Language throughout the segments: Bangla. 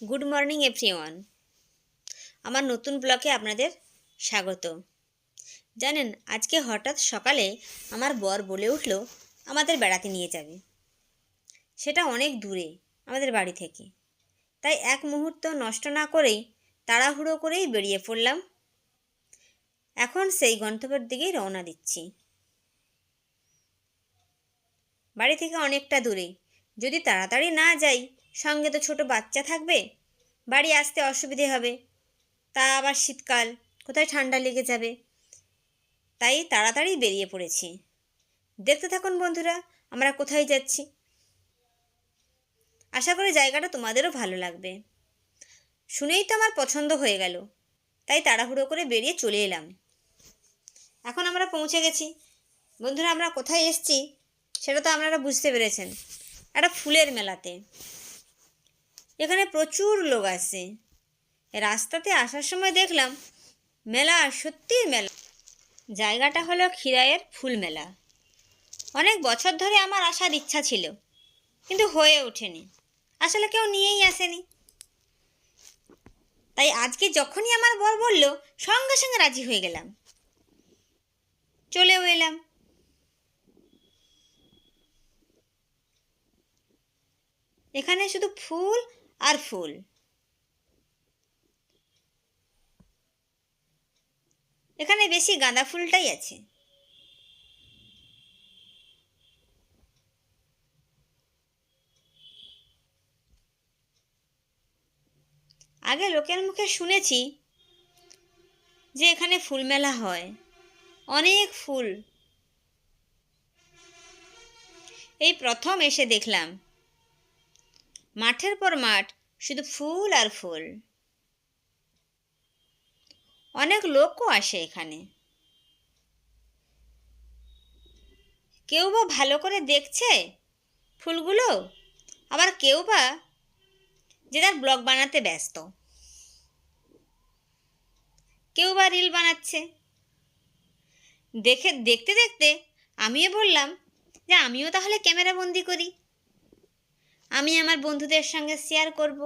Good morning everyone. আমার নতুন ব্লগে আপনাদের স্বাগত। জানেন, আজকে হঠাৎ সকালে আমার বর বলে উঠল আমাদের বেড়াতে নিয়ে যাবে। সেটা অনেক দূরে আমাদের বাড়ি থেকে। তাই এক মুহূর্ত নষ্ট না করেই তাড়াহুড়ো করেই বেরিয়ে পড়লাম। এখন সেই গন্তব্যের দিকেই রওনা দিচ্ছি। বাড়ি থেকে অনেকটা দূরে, যদি তাড়াতাড়ি না যাই সঙ্গে তো ছোট বাচ্চা থাকবে, বাড়ি আসতে অসুবিধে হবে। তা আবার শীতকাল, কোথায় ঠান্ডা লেগে যাবে। তাই তাড়াতাড়ি বেরিয়ে পড়েছি। দেখতে থাকুন বন্ধুরা, আমরা কোথায় যাচ্ছি। আশা করি জায়গাটা তোমাদেরও ভালো লাগবে। শুনেই তো আমার পছন্দ হয়ে গেল, তাই তাড়াহুড়ো করে বেরিয়ে চলে এলাম। এখন আমরা পৌঁছে গেছি। বন্ধুরা, আমরা কোথায় এসেছি সেটা তো আপনারা বুঝতে পেরেছেন, একটা ফুলের মেলাতে। এখানে প্রচুর লোক আসে। রাস্তাতে আসার সময় দেখলাম মেলা সত্যিই মেলা। জায়গাটা হলো খিরাইয়ের ফুল মেলা। অনেক বছর ধরে আমার আসার ইচ্ছা ছিল, কিন্তু হয়ে ওঠেনি। আসলে কেউ নিয়েই আসেনি। তাই আজকে যখনই আমার বর বলল, সঙ্গে সঙ্গে রাজি হয়ে গেলাম, চলেও এলাম। এখানে শুধু ফুল আর ফুল। এখানে বেশি গাঁদা ফুলটাই আছে। আগে লোকের মুখে শুনেছি যে এখানে ফুল মেলা হয়, অনেক ফুল। এই প্রথম এসে দেখলাম মাঠের পর মাঠ, শুধু ফুল আর ফুল। অনেক লোকও আসে এখানে। কেউ বা ভালো করে দেখছে ফুলগুলো, আবার কেউ বা যে তার ব্লগ বানাতে ব্যস্ত, কেউ বা রিল বানাচ্ছে। দেখতে দেখতে আমিও বললাম যে আমিও তাহলে ক্যামেরা বন্দি করি, আমি আমার বন্ধুদের সঙ্গে শেয়ার করব।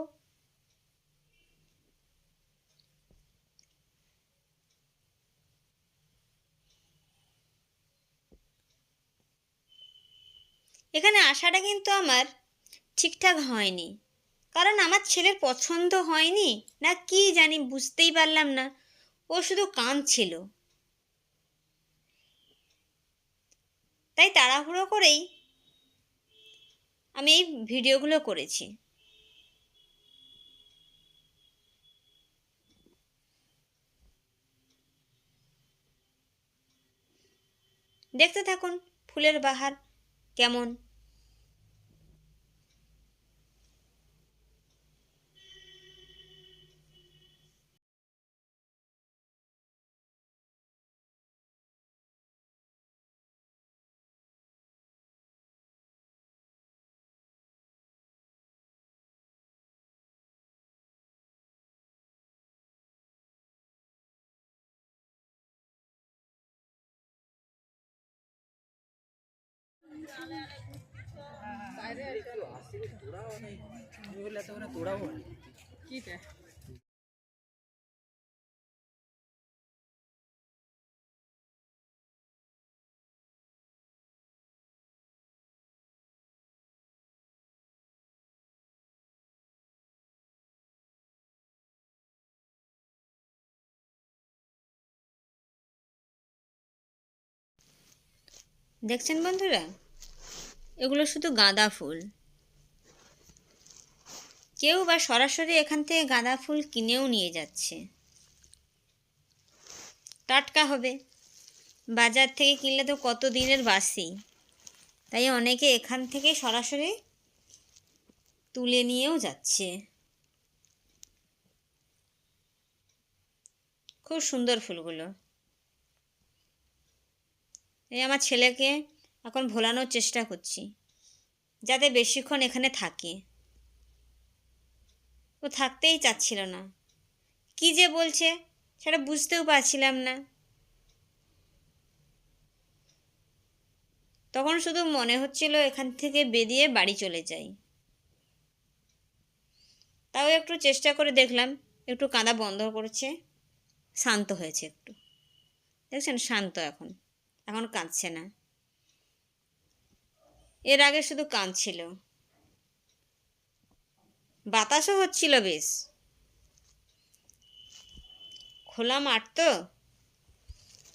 এখানে আসাটা কিন্তু আমার ঠিকঠাক হয়নি, কারণ আমার ছেলের পছন্দ হয়নি না কি জানি, বুঝতেই পারলাম না। ও শুধু কাঁদছিল। তাই তাড়াহুড়ো করেই আমি এই ভিডিওগুলো করেছি। দেখতে থাকুন ফুলের বাহার কেমন। দেখছেন বন্ধুরা, এগুলো শুধু গাঁদা ফুল। কেউ বা সরাসরি এখান থেকে গাঁদা ফুল কিনেও নিয়ে যাচ্ছে। টাটকা হবে, বাজার থেকে কিনলে তো কত দিনের বাসি। তাই অনেকে এখান থেকে সরাসরি তুলে নিয়েও যাচ্ছে। খুব সুন্দর ফুলগুলো। এই আমার ছেলেকে এখন ভোলানোর চেষ্টা করছি যাতে বেশিক্ষণ এখানে থাকে। ও থাকতেই চাচ্ছিল না। কি যে বলছে সেটা বুঝতেও পারছিলাম না। তখন শুধু মনে হচ্ছিল এখান থেকে বেরিয়ে বাড়ি চলে যাই। তাও একটু চেষ্টা করে দেখলাম, একটু কাঁদা বন্ধ করেছে, শান্ত হয়েছে একটু। দেখছেন, শান্ত এখন, এখন কাঁদছে না। এর আগে শুধু কাঁদছিল। বাতাসও হচ্ছিল বেশ, খোলা মাঠ তো,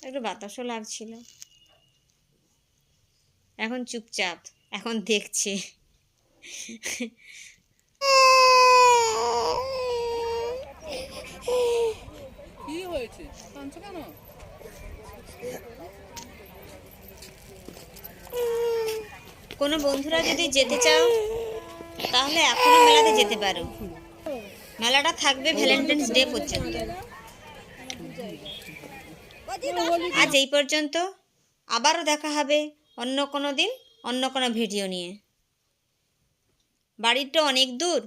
একটু বাতাসও লাগছিল। এখন চুপচাপ, এখন দেখছে। কি হয়েছে, কাঁদছো কেন? কোনো বন্ধুরা যদি যেতে চাও তাহলে এখনো মেলাতে যেতে পারো। মেলাটা থাকবে ভ্যালেন্টাইন্স ডে পর্যন্ত। আজ এই পর্যন্ত, আবারও দেখা হবে অন্য কোনো দিন, অন্য কোনো ভিডিও নিয়ে। বাড়িটা অনেক দূর,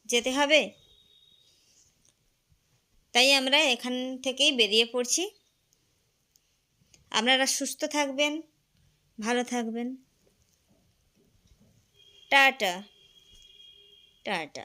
যেতে হবে, তাই আমরা এখান থেকেই বেরিয়ে পড়ছি। আপনারা সুস্থ থাকবেন, ভালো থাকবেন। Tata tata.